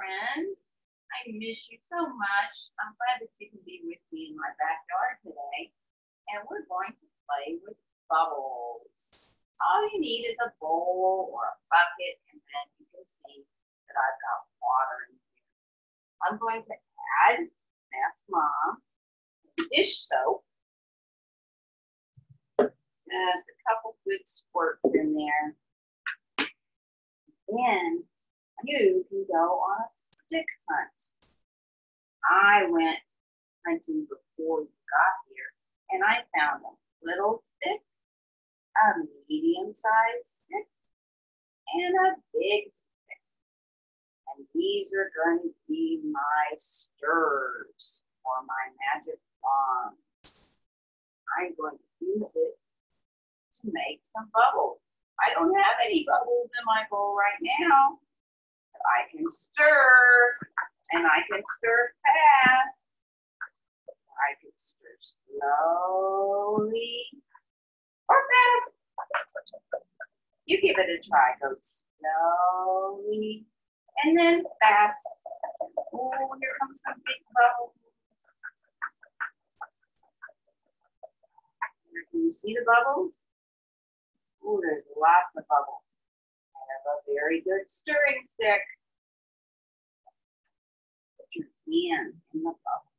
friends. I miss you so much. I'm glad that you can be with me in my backyard today. And we're going to play with bubbles. All you need is a bowl or a bucket, and then you can see that I've got water in here. I'm going to add, ask Mom, dish soap. Just a couple good squirts in there. Then you can go on a stick hunt. I went hunting before you got here, and I found a little stick, a medium-sized stick, and a big stick. And these are going to be my stirs or my magic wands. I'm going to use it to make some bubbles. I don't have any bubbles in my bowl right now, but I can stir, and I can stir fast. I can stir slowly or fast. You give it a try. Go slowly and then fast. Oh, here comes some big bubbles. Can you see the bubbles? Oh, there's lots of bubbles. I have a very good stirring stick. Put your hand in the bubble.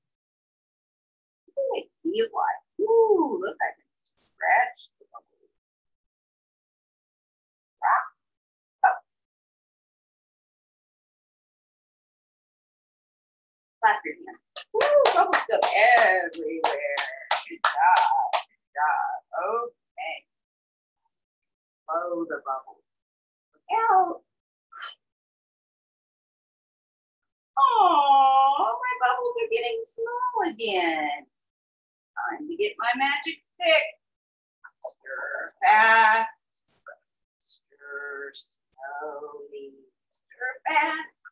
What do they feel like? Ooh, look, I can stretch the bubbles. Rock. Up. Clap your hands. Ooh, bubbles go everywhere. Good job. Good job. Okay. Blow the bubbles. Look out. Oh, my bubbles are getting small again. Time to get my magic stick. Stir fast. Stir slowly. Stir fast.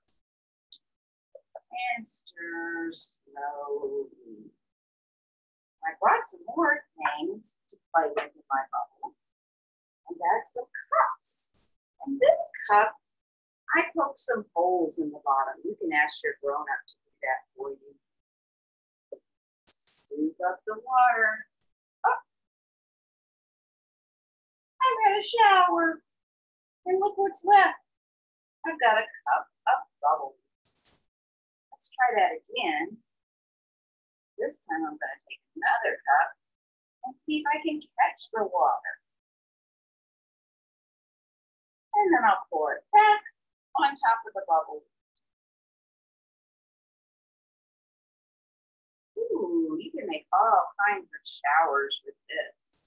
And stir slowly. I brought some more things to play with in my bubble. And that's some cups. And this cup, I poked some holes in the bottom. You can ask your grown-up to do that for you. Scoop up the water. Oh. I've had a shower. And look what's left. I've got a cup of bubbles. Let's try that again. This time I'm going to take another cup and see if I can catch the water. And then I'll pour it back on top of the bubbles. Ooh, you can make all kinds of showers with this.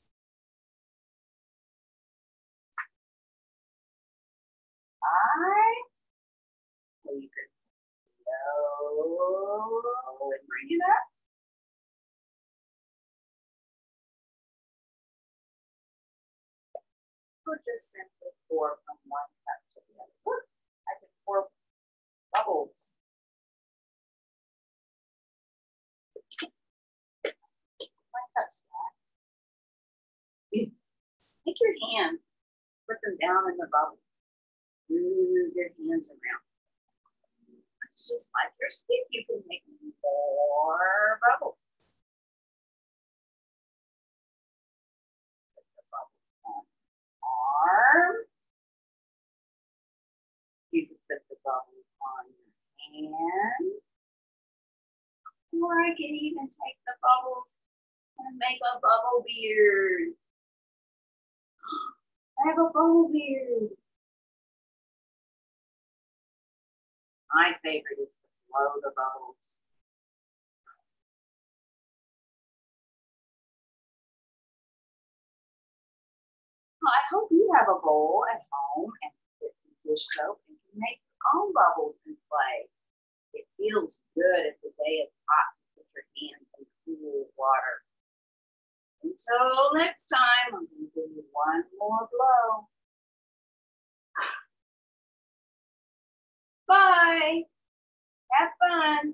So you can blow and bring it up. Or just simply pour from one cup to the other. Look, I can pour bubbles. My cup's back. Take your hand, put them down in the bubbles. Move your hands around. It's just like your stick, you can make more bubbles. Put the bubbles on arm. You can put the bubbles on your hand. Or I can even take the bubbles and make a bubble beard. I have a bubble beard. My favorite is to blow the bubbles. Well, I hope you have a bowl at home and get some dish soap and can make your own bubbles and play. It feels good if the day is hot to put your hands in cool water. Until next time, I'm going to give you one more blow. Bye. Have fun.